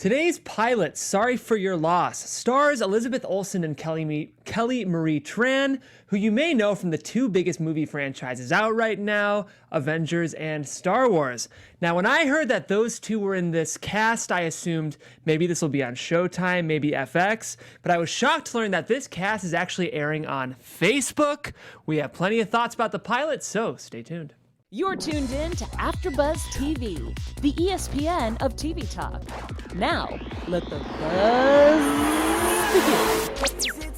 Today's pilot, Sorry for Your Loss, stars Elizabeth Olsen and Kelly Marie Tran, who you may know from the two biggest movie franchises out right now, Avengers and Star Wars. Now, when I heard that those two were in this cast, I assumed maybe this will be on Showtime, maybe FX, but I was shocked to learn that this cast is actually airing on Facebook. We have plenty of thoughts about the pilot, so stay tuned. You're tuned in to AfterBuzz TV, the ESPN of TV talk. Now, let the buzz begin.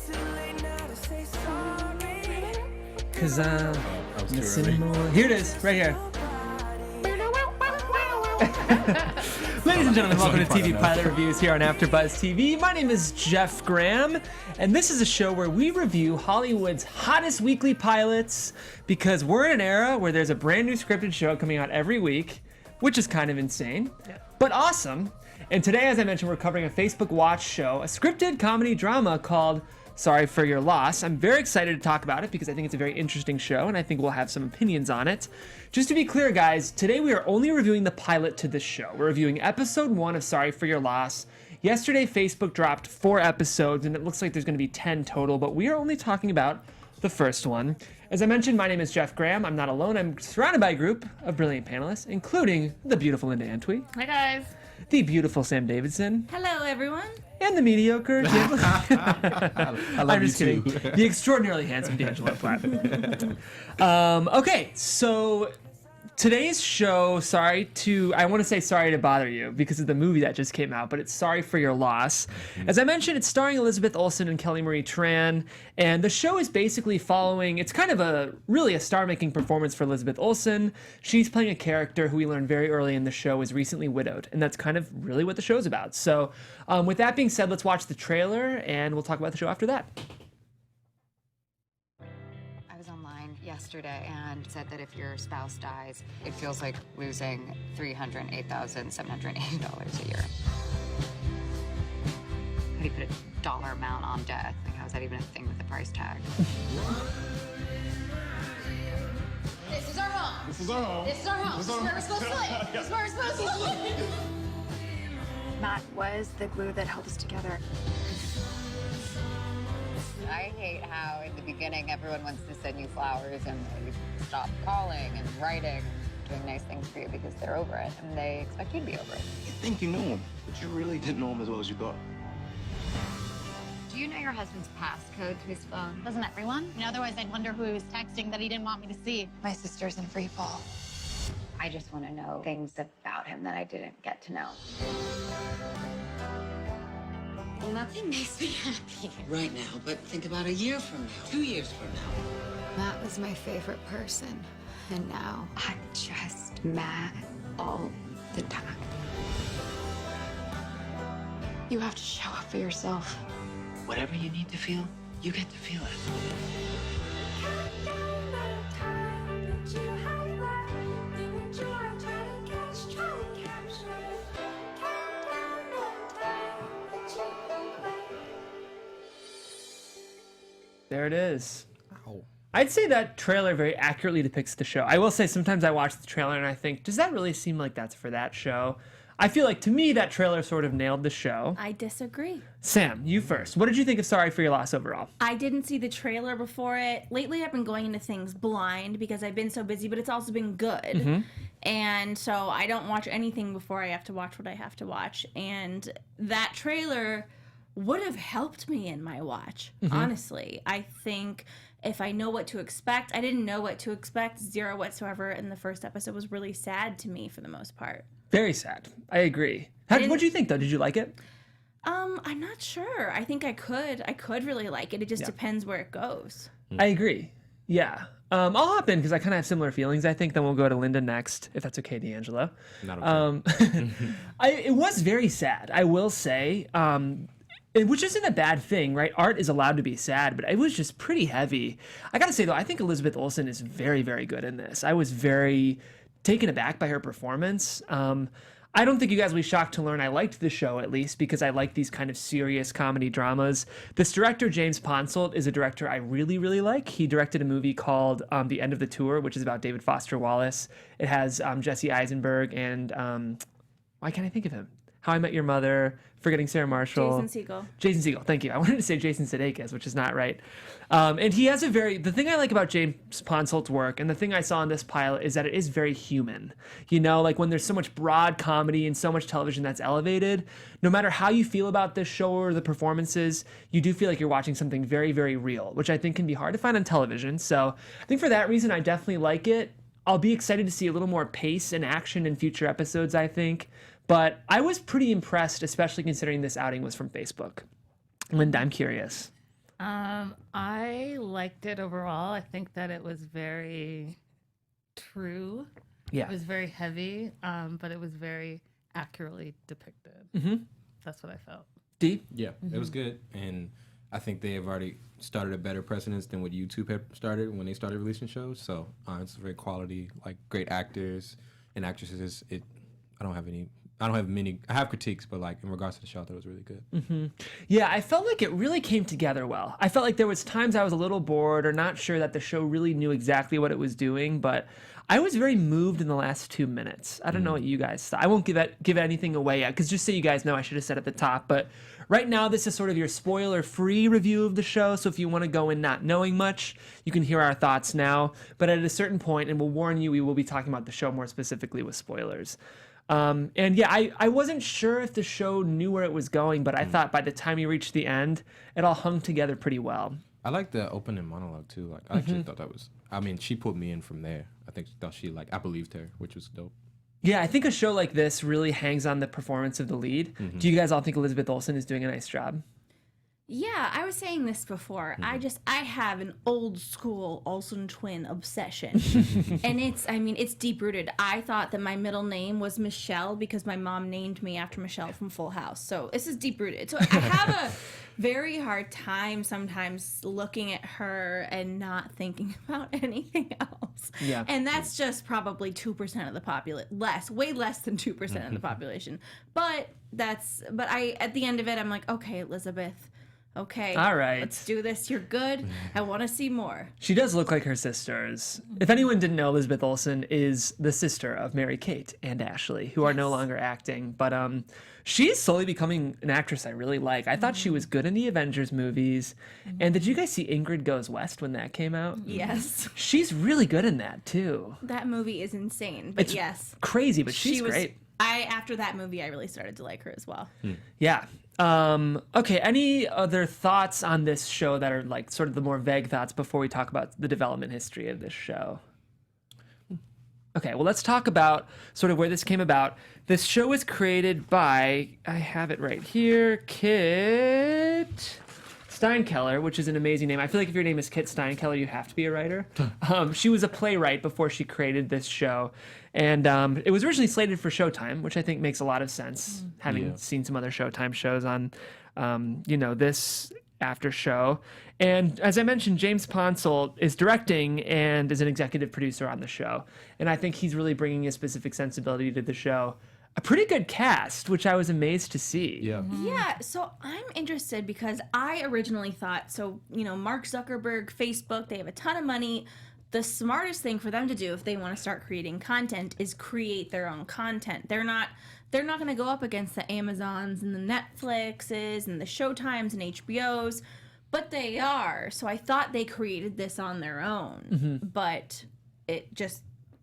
Cause I'm missing more. Here it is, right here. Ladies and gentlemen, welcome to TV Pilot Reviews here on AfterBuzz TV. My name is Jeff Graham, and this is a show where we review Hollywood's hottest weekly pilots because we're in an era where there's a brand new scripted show coming out every week, which is kind of insane, but awesome. And today, as I mentioned, we're covering a Facebook Watch show, a scripted comedy drama called Sorry for Your Loss. I'm very excited to talk about it because I think it's a very interesting show and I think we'll have some opinions on it. Just to be clear, guys, today we are only reviewing the pilot to this show. We're reviewing episode 1 of Sorry for Your Loss. Yesterday, Facebook dropped 4 episodes and it looks like there's going to be 10 total, but we are only talking about the first one. As I mentioned, my name is Jeff Graham. I'm not alone. I'm surrounded by a group of brilliant panelists, including the beautiful Linda Antwi. Hi, guys. The beautiful Sam Davidson. Hello, everyone. And the mediocre Jim. I'm just kidding. Too. The extraordinarily handsome D'Angelo Platt. Okay, so today's show, I want to say sorry to bother you because of the movie that just came out, but it's Sorry for Your Loss. As I mentioned, it's starring Elizabeth Olsen and Kelly Marie Tran, and the show is basically following, it's kind of really a star-making performance for Elizabeth Olsen. She's playing a character who we learned very early in the show is recently widowed, and that's kind of really what the show's about. So with that being said, let's watch the trailer, and we'll talk about the show after that. Yesterday and said that if your spouse dies, it feels like losing $308,780 a year. How do you put a dollar amount on death? Like, how is that even a thing with the price tag? This is our home. This is our home. This is our home. This is where we're supposed to live. This is where we're supposed to live. Matt was the glue that held us together. I hate how in the beginning everyone wants to send you flowers and they stop calling and writing, doing nice things for you because they're over it and they expect you to be over it. You think you know him, but you really didn't know him as well as you thought. Do you know your husband's passcode to his phone? Doesn't everyone? Otherwise I'd wonder who he was texting that he didn't want me to see. My sister's in free fall. I just want to know things about him that I didn't get to know. Well, nothing makes me happy. Right now, but think about a year from now, 2 years from now. Matt was my favorite person, and now I'm just mad all the time. You have to show up for yourself. Whatever you need to feel, you get to feel it. There it is. Ow. I'd say that trailer very accurately depicts the show. I will say sometimes I watch the trailer and I think, does that really seem like that's for that show? I feel like to me that trailer sort of nailed the show. I disagree. Sam, you first. What did you think of Sorry for Your Loss overall? I didn't see the trailer before it. Lately, I've been going into things blind because I've been so busy, but it's also been good. Mm-hmm. And so I don't watch anything before I have to watch what I have to watch. And that trailer would have helped me in my watch, honestly. I think if I know what to expect, I didn't know what to expect, zero whatsoever, and the first episode was really sad to me for the most part. Very sad. I agree. What did you think, though? Did you like it? I'm not sure. I think I could really like it. It just depends where it goes. I agree. Yeah. I'll hop in because I kind of have similar feelings, I think. Then we'll go to Linda next, if that's okay, D'Angelo. Not okay. It was very sad, I will say. Which isn't a bad thing, right? Art is allowed to be sad, but it was just pretty heavy. I gotta say, though, I think Elizabeth Olsen is very, very good in this. I was very taken aback by her performance. I don't think you guys will be shocked to learn I liked the show, at least, because I like these kind of serious comedy dramas. This director, James Ponsoldt, is a director I really, really like. He directed a movie called The End of the Tour, which is about David Foster Wallace. It has Jesse Eisenberg and why can't I think of him? How I Met Your Mother, Forgetting Sarah Marshall. Jason Segel. Jason Segel, thank you. I wanted to say Jason Sudeikis, which is not right. And he has the thing I like about James Ponsolt's work, and the thing I saw in this pilot, is that it is very human. You know, like when there's so much broad comedy and so much television that's elevated, no matter how you feel about this show or the performances, you do feel like you're watching something very, very real, which I think can be hard to find on television. So I think for that reason, I definitely like it. I'll be excited to see a little more pace and action in future episodes, I think. But I was pretty impressed, especially considering this outing was from Facebook. Linda, I'm curious. I liked it overall. I think that it was very true. Yeah. It was very heavy, but it was very accurately depicted. That's what I felt. D? Yeah, it was good. And I think they have already started a better precedence than what YouTube had started when they started releasing shows. So it's very quality, like great actors and actresses. I have critiques, but like in regards to the show, I thought it was really good. Yeah, I felt like it really came together well. I felt like there was times I was a little bored or not sure that the show really knew exactly what it was doing, but I was very moved in the last 2 minutes. I don't know what you guys thought. I won't give anything away yet, because just so you guys know, I should have said at the top, but right now this is sort of your spoiler-free review of the show, so if you want to go in not knowing much, you can hear our thoughts now, but at a certain point, and we'll warn you, we will be talking about the show more specifically with spoilers. And yeah, I wasn't sure if the show knew where it was going, but I thought by the time you reached the end, it all hung together pretty well. I like the opening monologue too. Like I actually thought that was. I mean, she put me in from there. I think I believed her, which was dope. Yeah, I think a show like this really hangs on the performance of the lead. Do you guys all think Elizabeth Olsen is doing a nice job? Yeah, I was saying this before. I have an old school Olsen twin obsession. And it's deep rooted. I thought that my middle name was Michelle because my mom named me after Michelle from Full House. So this is deep rooted. So I have a very hard time sometimes looking at her and not thinking about anything else. Yeah. And that's just probably 2% of the population, way less than 2% of the population. But at the end of it, I'm like, okay, Elizabeth. Okay. All right. Let's do this. You're good. I want to see more. She does look like her sisters. If anyone didn't know, Elizabeth Olsen is the sister of Mary-Kate and Ashley, who are no longer acting. But she's slowly becoming an actress I really like. I thought she was good in the Avengers movies. And did you guys see Ingrid Goes West when that came out? Yes. She's really good in that, too. That movie is insane. But It's yes. crazy, but she's great. After that movie, I really started to like her as well. Yeah. Okay, any other thoughts on this show that are like sort of the more vague thoughts before we talk about the development history of this show? Okay, well, let's talk about sort of where this came about. This show was created by, I have it right here, Kit Steinkeller, which is an amazing name. I feel like if your name is Kit Steinkeller, you have to be a writer. She was a playwright before she created this show. And it was originally slated for Showtime, which I think makes a lot of sense, having seen some other Showtime shows on, this after show. And as I mentioned, James Ponsolt is directing and is an executive producer on the show. And I think he's really bringing a specific sensibility to the show. A pretty good cast, which I was amazed to see. Yeah. Yeah, so I'm interested because I originally thought, Mark Zuckerberg, Facebook, they have a ton of money. The smartest thing for them to do if they want to start creating content is create their own content. They're not going to go up against the Amazons and the Netflixes and the Showtimes and HBOs, but they are. So I thought they created this on their own, but it just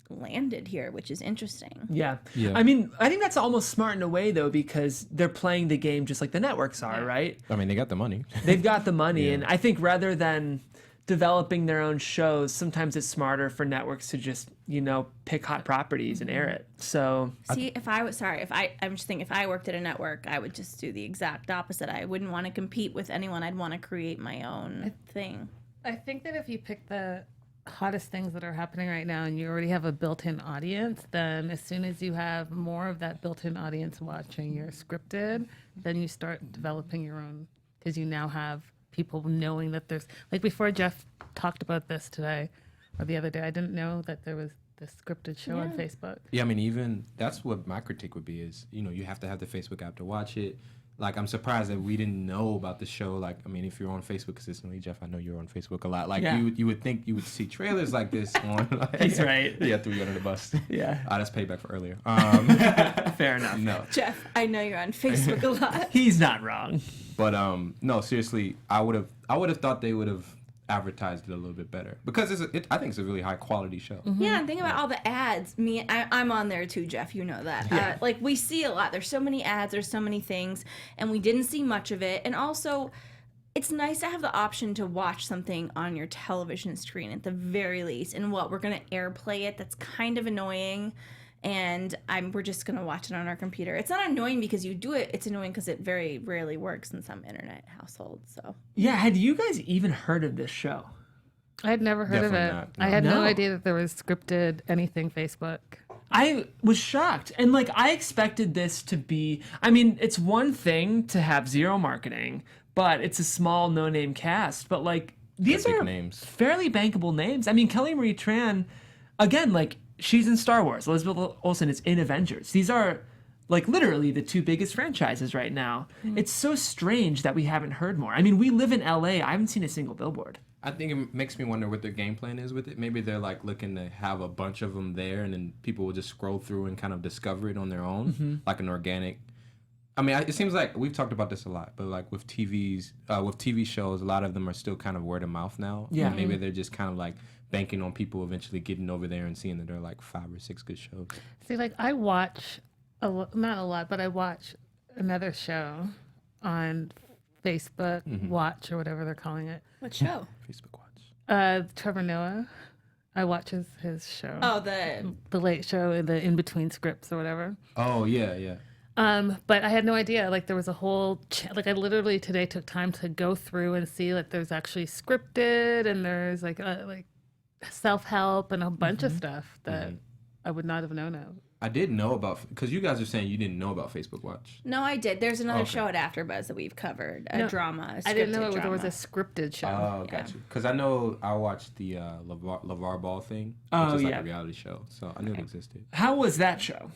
landed here, which is interesting. Yeah. I mean, I think that's almost smart in a way, though, because they're playing the game just like the networks are, right? I mean, they got the money. They've got the money, and I think rather than developing their own shows, sometimes it's smarter for networks to just, pick hot properties and air it. So see, if I worked at a network, I would just do the exact opposite. I wouldn't want to compete with anyone. I'd want to create my own thing. I think that if you pick the hottest things that are happening right now and you already have a built-in audience, then as soon as you have more of that built-in audience watching your scripted, then you start developing your own, because you now have people knowing that there's, like before Jeff talked about this today or the other day, I didn't know that there was this scripted show on Facebook. Yeah, I mean, even that's what my critique would be is, you have to have the Facebook app to watch it. like, I'm surprised that we didn't know about the show. Like, I mean, if you're on Facebook consistently, Jeff, I know you're on Facebook a lot. Like, you would think you would see trailers like this on. Like, He's right. Yeah, threw you under the bus. Yeah. That's payback for earlier. Fair enough. No. Jeff, I know you're on Facebook a lot. He's not wrong. But no, seriously, I would have thought they would have advertised it a little bit better, because I think it's a really high quality show. Yeah, and think about all the ads. I'm on there too, Jeff. You know that. Like, we see a lot. There's so many ads. There's so many things, and we didn't see much of it. And also, it's nice to have the option to watch something on your television screen at the very least. And we're gonna AirPlay it. That's kind of annoying. And we're just gonna watch it on our computer. It's not annoying because you do it. It's annoying because it very rarely works in some internet households. So Yeah, had you guys even heard of this show? I had never heard Definitely of it. not, no. I had no No. idea that there was scripted anything Facebook. I was shocked. And like, I expected this to be, I mean, it's one thing to have zero marketing, but it's a small no-name cast. But like, these Big are names. fairly bankable names. I mean, Kelly Marie Tran, again, like, she's in Star Wars. Elizabeth Olsen is in Avengers. These are like literally the two biggest franchises right now. It's so strange that we haven't heard more. I mean, we live in LA. I haven't seen a single billboard. I think it makes me wonder what their game plan is with it. Maybe they're like looking to have a bunch of them there, and then people will just scroll through and kind of discover it on their own, like an organic. I mean, it seems like we've talked about this a lot, but like with TV shows, a lot of them are still kind of word of mouth now. Yeah. And maybe they're just kind of like banking on people eventually getting over there and seeing that there are like 5 or 6 good shows. See, like, I watch, not a lot, but I watch another show on Facebook Watch, or whatever they're calling it. what show? Facebook Watch. Trevor Noah. I watch his show. Oh, the Late Show, the in-between scripts or whatever. Oh, yeah. But I had no idea. Like, there was a whole like, I literally today took time to go through and see that there's actually scripted, and there's like self-help and a bunch of stuff that I would not have known of. I did know about, because you guys are saying you didn't know about Facebook Watch. No, I did. There's another Okay. show at AfterBuzz that we've covered. A No, drama. I didn't know scripted there was a drama. scripted show. Oh, gotcha. Because I know I watched the LeVar Ball thing, Oh, which is like yeah. a reality show, so I knew it existed. How was that show?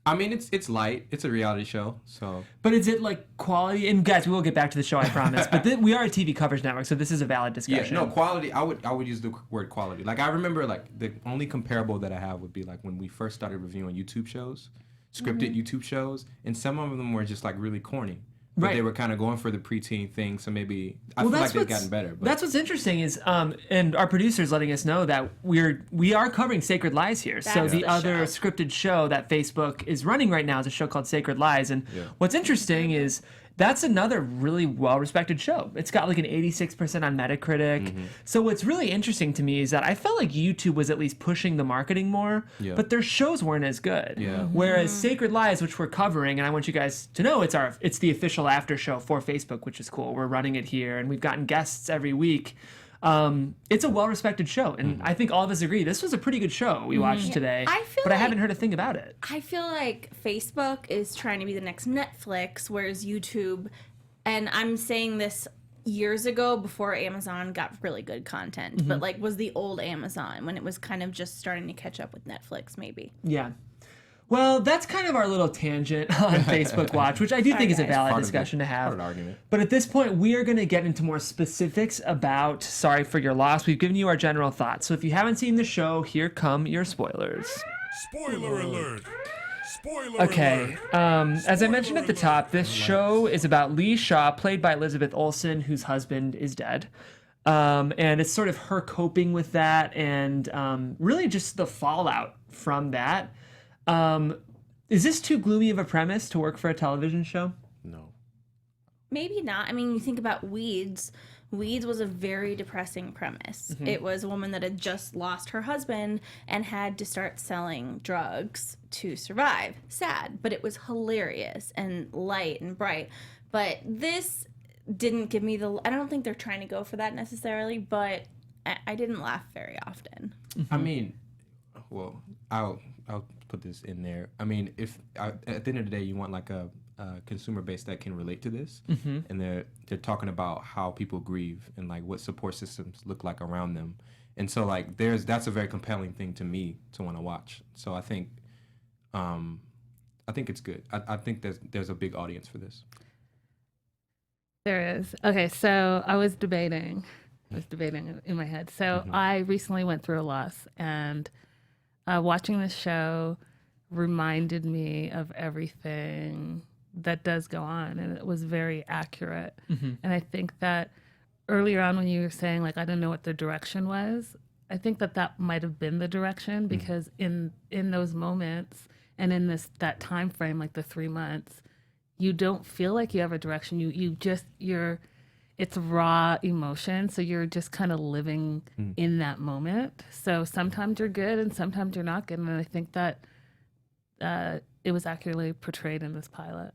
I mean, it's light. It's a reality show, so But is it like quality? And guys, we will get back to the show, I promise. But we are a TV coverage network, so this is a valid discussion. yeah, no quality. I would use the word quality. Like, I remember, like, the only comparable that I have would be like when we first started reviewing YouTube shows, scripted YouTube shows, and some of them were just like really corny. But Right. they were kind of going for the preteen thing, so maybe I feel like they've gotten better. But That's what's interesting is, and our producer's letting us know that we are covering Sacred Lies here. So That's the the other show. scripted show that Facebook is running right now is a show called Sacred Lies. And what's interesting is that's another really well-respected show. It's got like an 86% on Metacritic. So what's really interesting to me is that I felt like YouTube was at least pushing the marketing more, but their shows weren't as good. Yeah. Whereas Sacred Lies, which we're covering, and I want you guys to know it's the official after show for Facebook, which is cool. We're running it here, and we've gotten guests every week. It's a well-respected show, and I think all of us agree this was a pretty good show we watched today. I feel but I like- haven't heard a thing about it. I feel like Facebook is trying to be the next Netflix, whereas YouTube, and I'm saying this years ago before Amazon got really good content, but like was the old Amazon when it was kind of just starting to catch up with Netflix, maybe. Yeah. Well, that's kind of our little tangent on Facebook Watch, which I do think is a guys. valid Part of discussion to part have. of the argument. But at this point, we are going to get into more specifics about Sorry for Your Loss. We've given you our general thoughts. So if you haven't seen the show, here come your spoilers. Spoiler alert! Spoiler Okay, alert! as I mentioned at the top, this show is about Lee Shaw, played by Elizabeth Olsen, whose husband is dead. And it's sort of her coping with that and really just the fallout from that. Is this too gloomy of a premise to work for a television show? No. Maybe not. I mean, you think about Weeds. Weeds was a very depressing premise. It was a woman that had just lost her husband and had to start selling drugs to survive. Sad, but it was hilarious and light and bright. But this didn't give me I don't think they're trying to go for that necessarily, but I didn't laugh very often. I mean, well, I'll put this in there. I mean, if at the end of the day you want like a consumer base that can relate to this, and they're talking about how people grieve and like what support systems look like around them, and so like that's a very compelling thing to me to want to watch. So I think it's good. I think there's a big audience for this. There is. Okay, so I was debating in my head. So I recently went through a loss, and watching this show reminded me of everything that does go on, and it was very accurate. And I think that earlier on when you were saying, like, I didn't know what the direction was, I think that might have been the direction, because in those moments and in that time frame, like the 3 months, you don't feel like you have a direction. It's raw emotion. So you're just kind of living in that moment. So sometimes you're good and sometimes you're not good. And I think that it was accurately portrayed in this pilot.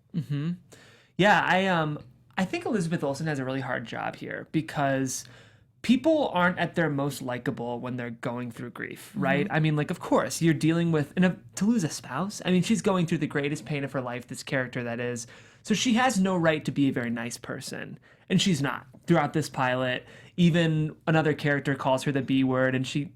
Yeah, I think Elizabeth Olsen has a really hard job here because people aren't at their most likable when they're going through grief, right? I mean, like, of course, you're dealing with, to lose a spouse, I mean, she's going through the greatest pain of her life, this character that is. So she has no right to be a very nice person. And she's not. Throughout this pilot, even another character calls her the B word. And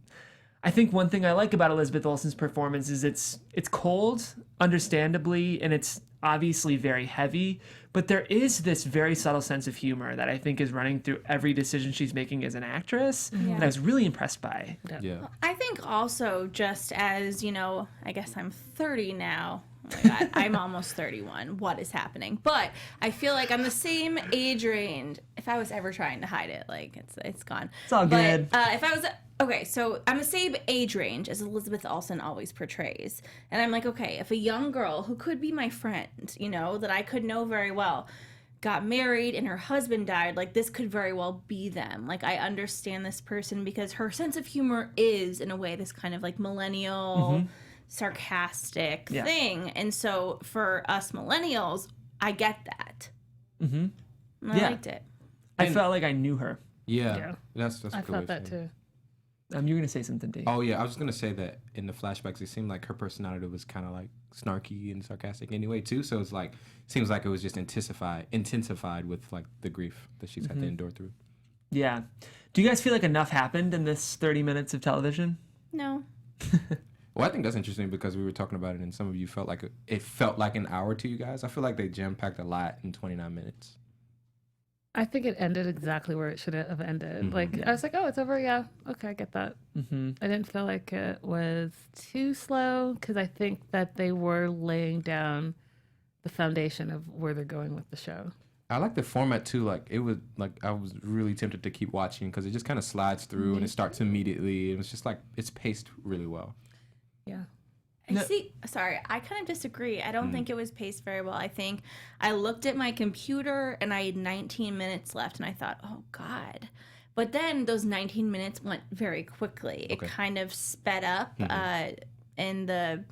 I think one thing I like about Elizabeth Olsen's performance is it's cold, understandably, and it's obviously very heavy, but there is this very subtle sense of humor that I think is running through every decision she's making as an actress, and I was really impressed by. Yeah. I think also, just as, I guess I'm 30 now. Oh my God, I'm almost 31. What is happening? But I feel like I'm the same age range. If I was ever trying to hide it, like, it's gone. It's all good. If I was... Okay, so I'm the same age range as Elizabeth Olsen always portrays. And I'm like, okay, if a young girl who could be my friend, that I could know very well, got married and her husband died, like, this could very well be them. Like, I understand this person because her sense of humor is, in a way, this kind of, like, millennial, sarcastic thing. And so for us millennials, I get that. And I liked it. I felt like I knew her. Yeah. That's I felt that too. You're going to say something, Dave. Oh, yeah. I was going to say that in the flashbacks, it seemed like her personality was kind of like snarky and sarcastic anyway, too. So it's like, seems like it was just intensified with like the grief that she's had to endure through. Yeah. Do you guys feel like enough happened in this 30 minutes of television? No. Well, I think that's interesting because we were talking about it and some of you felt like it felt like an hour to you guys. I feel like they jam-packed a lot in 29 minutes. I think it ended exactly where it should have ended. Like, I was like, oh, it's over. Yeah. Okay, I get that. I didn't feel like it was too slow because I think that they were laying down the foundation of where they're going with the show. I like the format too. Like, it was like I was really tempted to keep watching because it just kind of I starts immediately. It was just like it's paced really well. Yeah. I kind of disagree. I don't think it was paced very well. I think I looked at my computer and I had 19 minutes left and I thought, oh God. But then those 19 minutes went very quickly. It kind of sped up in the,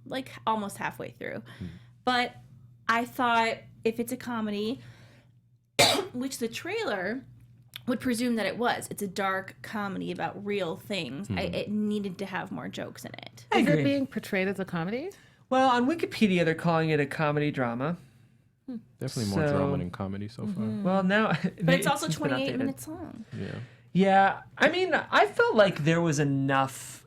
like almost halfway through. But I thought if it's a comedy, which the trailer would presume that it was. It's a dark comedy about real things. It needed to have more jokes in it. Is it being portrayed as a comedy? Well, on Wikipedia, they're calling it a comedy drama. Definitely more drama than comedy so far. Well, now... But it's also 28 minutes long. Yeah. I mean, I felt like there was enough...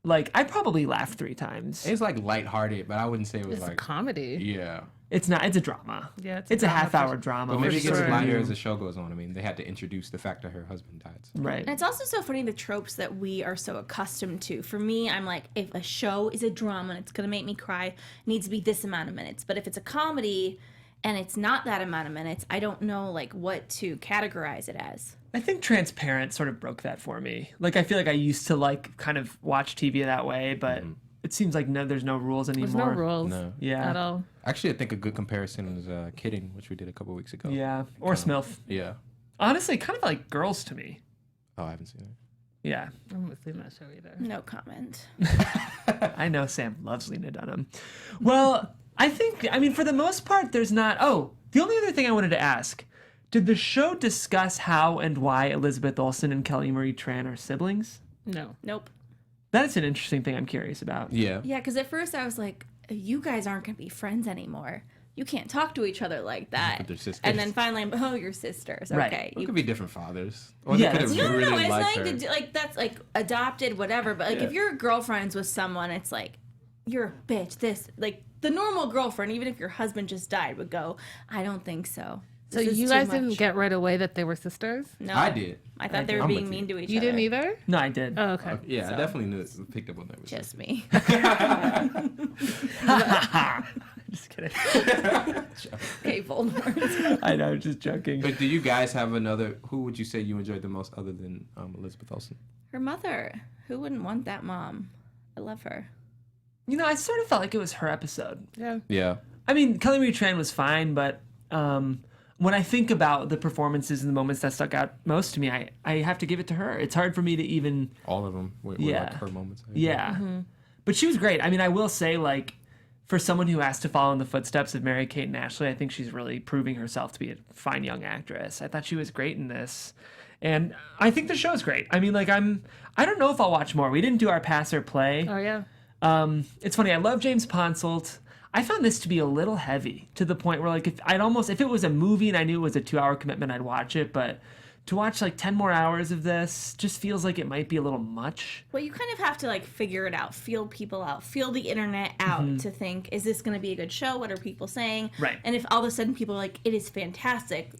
Like, I probably laughed 3 times. It's like lighthearted, but I wouldn't say it was It's like... a comedy. Yeah. It's not. It's a drama. Yeah, it's a half-hour drama. But maybe it gets lighter as the show goes on. I mean, they had to introduce the fact that her husband died. So. Right. And it's also so funny, the tropes that we are so accustomed to. For me, I'm like, if a show is a drama and it's going to make me cry, it needs to be this amount of minutes. But if it's a comedy and it's not that amount of minutes, I don't know, like, what to categorize it as. I think Transparent sort of broke that for me. Like, I feel like I used to, like, kind of watch TV that way, but... It seems like there's no rules anymore. There's no rules at all. Actually, I think a good comparison is Kidding, which we did a couple weeks ago. Yeah, or Smilf. Yeah. Honestly, kind of like Girls to me. Oh, I haven't seen it. Yeah. I haven't seen that show either. No comment. I know Sam loves Lena Dunham. Well, I mean, for the most part, there's not... Oh, the only other thing I wanted to ask. Did the show discuss how and why Elizabeth Olsen and Kelly Marie Tran are siblings? No. Nope. That's an interesting thing I'm curious about. Yeah. Yeah, because at first I was like, you guys aren't going to be friends anymore. You can't talk to each other like that. They're sisters. And then finally, you're sisters. Right. Okay. It could be different fathers. Or Yeah, they could have No, really it's liked nothing her. to do, like, that's like adopted, whatever. But like, if you're girlfriends with someone, it's like, you're a bitch. the normal girlfriend, even if your husband just died, would go, I don't think so. So This is you too guys much." didn't get right away that they were sisters? No. I did. I thought they were I'm being with you. mean to each You other. didn't either? No, I did. Oh, okay. Yeah, So- I definitely knew picked up on that. Just me. Just kidding. Okay, Voldemort. I know, just joking. But do you guys have another? Who would you say you enjoyed the most, other than Elizabeth Olsen? Her mother. Who wouldn't want that mom? I love her. You know, I sort of felt like it was her episode. Yeah. Yeah. I mean, Kelly Marie Tran was fine, but when I think about the performances and the moments that stuck out most to me, I have to give it to her. It's hard for me to even... All of them were Yeah. like her moments. Yeah. But she was great. I mean, I will say, like, for someone who has to follow in the footsteps of Mary-Kate and Ashley, I think she's really proving herself to be a fine young actress. I thought she was great in this. And I think the show's great. I mean, like, I don't know if I'll watch more. We didn't do our pass or play. Oh, yeah. It's funny. I love James Ponsoldt. I found this to be a little heavy to the point where, like, if it was a movie and I knew it was a 2-hour commitment, I'd watch it. But to watch like 10 more hours of this just feels like it might be a little much. Well, you kind of have to like figure it out, feel people out, feel the internet out to think, is this going to be a good show? What are people saying? Right. And if all of a sudden people are like, it is fantastic,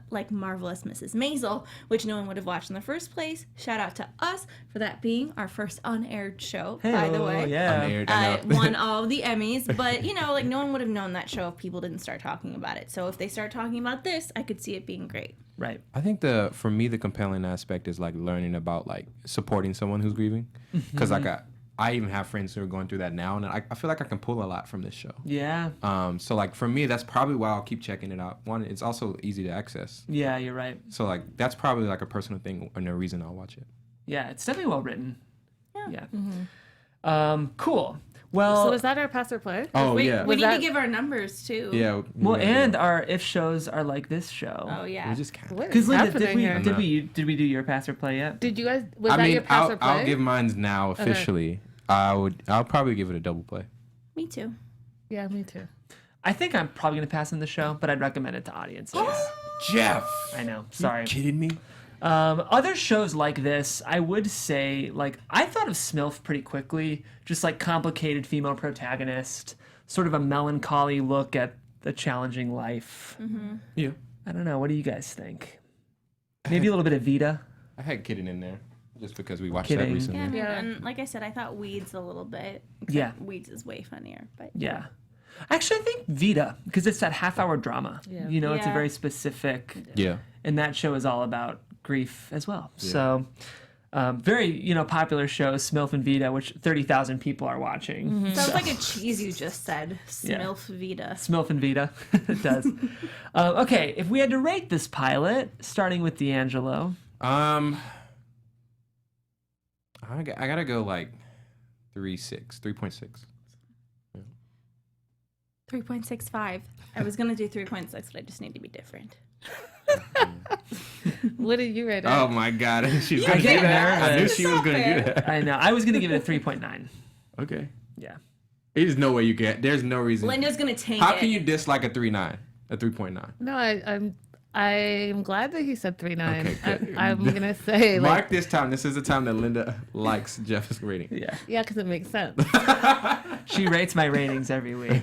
like Marvelous Mrs. Maisel, which no one would have watched in the first place. Shout out to us for that being our first unaired show, by the way. Yeah. Unaired, I know. Won all of the Emmys, but you know, like no one would have known that show if people didn't start talking about it. So if they start talking about this, I could see it being great. Right. I think for me the compelling aspect is like learning about like supporting someone who's grieving, because like I even have friends who are going through that now, and I feel like I can pull a lot from this show. Yeah. So like for me, that's probably why I'll keep checking it out. One, it's also easy to access. Yeah, you're right. So like that's probably like a personal thing and a reason I'll watch it. Yeah, it's definitely well written. Yeah. Cool. Well, So is that our pass or play? Oh We yeah. need that- to give our numbers too. Yeah. well, and our if shows are like this show. Oh yeah. we just can't. What Because is Linda, happening here? did we do your pass or play yet? Did you guys, was that your pass or play? I'll give mine now officially. I'll probably give it a double play. Me too. Yeah, me too. I think I'm probably gonna pass on the show, but I'd recommend it to audiences. Jeff. I know. Sorry. Kidding me? Other shows like this, I would say, like, I thought of Smilf pretty quickly. Just like complicated female protagonist, sort of a melancholy look at the challenging life. Yeah. I don't know. What do you guys think? Maybe a little bit of Vita. I had Kidding in there just because we watched Kidding. that recently. Yeah, Yeah. and like I said, I thought Weeds a little bit. Except Yeah. Weeds is way funnier, but Yeah. Actually, I think Vita, because it's that half-hour drama. Yeah. You know, it's a Yeah. very specific, Yeah. and that show is all about grief as well. So, very, popular show, Smilf and Vita, which 30,000 people are watching. sounds like a cheese you just said. Yeah. Smilf Vita. Smilf and Vita. It does. Okay, if we had to rate this pilot, starting with D'Angelo. I gotta go like 3.6. 3.65. I was gonna do 3.6, but I just need to be different. What did you rate it? Oh my god, she's I gonna get do that. nervous. I knew she was gonna do It's that. I know. I was going to give it a 3.9. Okay. Yeah. There's no way you get. There's no reason. Linda's gonna tank How it. can you dislike a 3.9? A 3.9? No, I'm glad that he said 3.9. Okay, good. I'm gonna say like, Mark this time. This is the time that Linda likes Jeff's rating. Yeah. yeah, because it makes sense. She rates my ratings every week.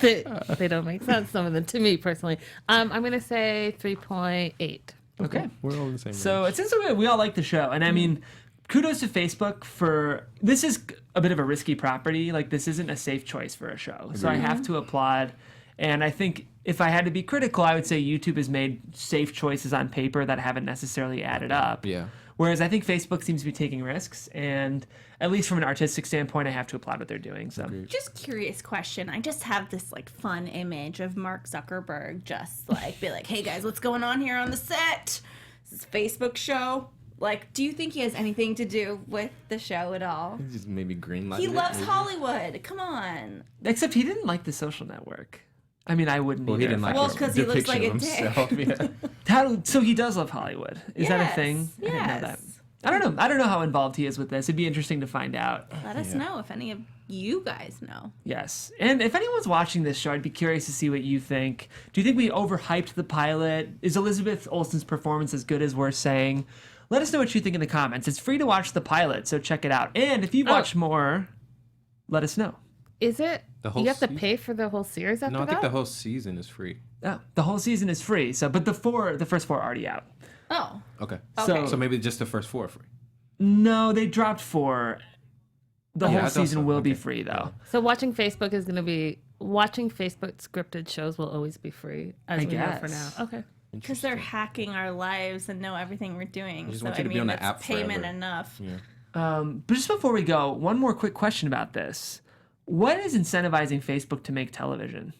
they don't make sense, some of them, to me personally. I'm gonna say 3.8. Okay. We're all the same. So range. it seems like we all like the show. And I mean, kudos to Facebook for... This is a bit of a risky property. Like, this isn't a safe choice for a show. So I have to applaud. And I think if I had to be critical, I would say YouTube has made safe choices on paper that haven't necessarily added up. Yeah. Whereas I think Facebook seems to be taking risks. And at least from an artistic standpoint, I have to applaud what they're doing. So Just curious question. I just have this like fun image of Mark Zuckerberg just like be like, hey guys, what's going on here on the set? This is a Facebook show. Like, do you think he has anything to do with the show at all? Just maybe green light. He loves Hollywood. Come on. except he didn't like The Social Network. I mean, I wouldn't Well, either. he didn't if like I Well, was- because he looks like a depiction dick. of himself. Yeah. So he does love Hollywood. Is that a Yes, thing? I didn't know yes. that. I don't know. I don't know how involved he is with this. It'd be interesting to find out. Let us know if any of you guys know. Yes. And if anyone's watching this show, I'd be curious to see what you think. Do you think we overhyped the pilot? Is Elizabeth Olsen's performance as good as we're saying? Let us know what you think in the comments. It's free to watch the pilot, so check it out. And if you watch more, let us know. Is it The whole You have to season? pay for the whole series after No, I think that? the whole season is free. Oh, the whole season is free. So, but the first four are already out. Oh. Okay. So- So maybe just the first 4 are free. No, they dropped 4. The Yeah, I whole thought season so. will be Okay. free though. So watching Facebook is going to be... Watching Facebook scripted shows will always be free, as I we know for guess. now. Okay. Because they're hacking our lives and know everything we're doing. just So, want you I to be mean, on the that's app payment forever. enough. Yeah. But just before we go, one more quick question about this: what is incentivizing Facebook to make television?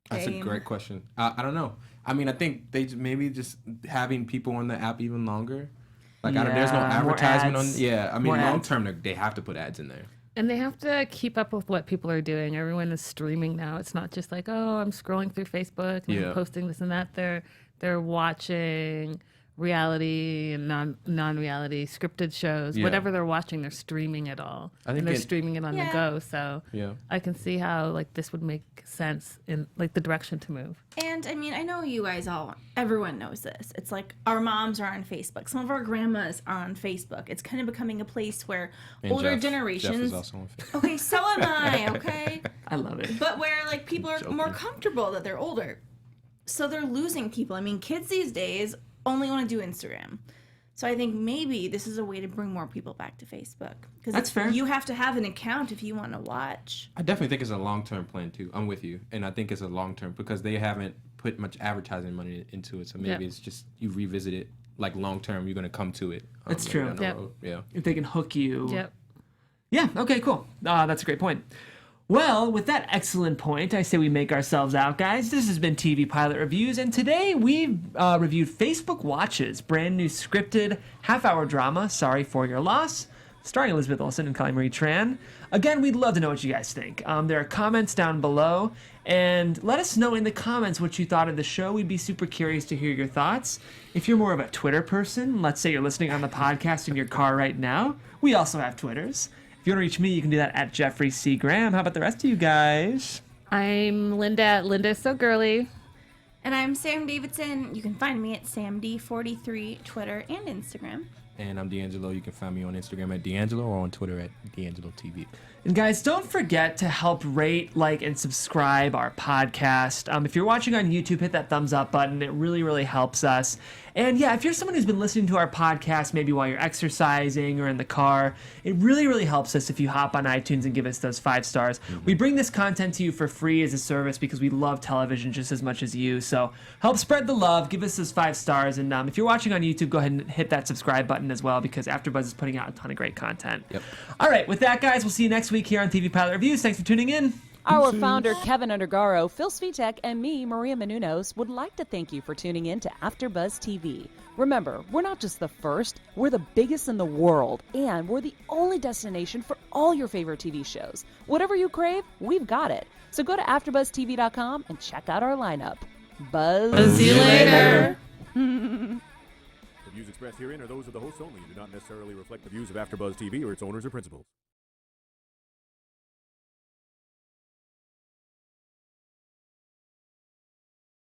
That's a great question. I don't know. I mean, I think maybe just having people on the app even longer. Like, there's no Yeah, more advertisement on. ads. Yeah, I mean, More long ads. term, they have to put ads in there. And they have to keep up with what people are doing. Everyone is streaming now. It's not just like, oh, I'm scrolling through Facebook and Yeah. I'm posting this and that. They're watching reality and non-reality scripted shows. Yeah. Whatever they're watching, they're streaming it all. I think and they're it- streaming it on the Yeah. go. So Yeah. I can see how like this would make sense in like the direction to move. And I mean, I know you guys everyone knows this. It's like our moms are on Facebook. Some of our grandmas are on Facebook. It's kind of becoming a place where And older Jeff generations. is also on Facebook. Okay, so am I, okay? I love it. But where like people are more comfortable that they're older. So they're losing people. I mean, kids these days only want to do Instagram. So I think maybe this is a way to bring more people back to Facebook. Because That's fair. You have to have an account if you want to watch. I definitely think it's a long term plan too. I'm with you, and I think it's a long term because they haven't put much advertising money into it. So maybe it's just you revisit it like long term. You're gonna come to it. That's maybe true. down the Yep. road. Yeah. If they can hook you. Yep. Yeah, okay, cool. That's a great point. Well, with that excellent point, I say we make ourselves out, guys. This has been TV Pilot Reviews, and today we reviewed Facebook Watches, brand new scripted half-hour drama, Sorry for Your Loss, starring Elizabeth Olsen and Kylie Marie Tran. Again, we'd love to know what you guys think. There are comments down below, and let us know in the comments what you thought of the show. We'd be super curious to hear your thoughts. If you're more of a Twitter person, let's say you're listening on the podcast in your car right now, we also have Twitters. If you want to reach me, you can do that at Jeffrey C. Graham. How about the rest of you guys? I'm Linda at Linda So Girly. And I'm Sam Davidson. You can find me at SamD43, Twitter and Instagram. And I'm D'Angelo. You can find me on Instagram at D'Angelo or on Twitter at D'Angelo TV. And guys, don't forget to help rate, like, and subscribe our podcast. If you're watching on YouTube, hit that thumbs up button. It really, really helps us. And yeah, if you're someone who's been listening to our podcast, maybe while you're exercising or in the car, it really, really helps us if you hop on iTunes and give us those 5 stars. We bring this content to you for free as a service because we love television just as much as you. So help spread the love, give us those 5 stars. And if you're watching on YouTube, go ahead and hit that subscribe button as well because AfterBuzz is putting out a ton of great content. Yep. All right, with that, guys, we'll see you next week here on TV Pilot Reviews. Thanks for tuning in. Our founder, Keven Undergaro, Phil Svitek, and me, Maria Menounos, would like to thank you for tuning in to AfterBuzz TV. Remember, we're not just the first, we're the biggest in the world, and we're the only destination for all your favorite TV shows. Whatever you crave, we've got it. So go to AfterBuzzTV.com and check out our lineup. Buzz See you later. The views expressed herein are those of the hosts only and do not necessarily reflect the views of AfterBuzz TV or its owners or principals.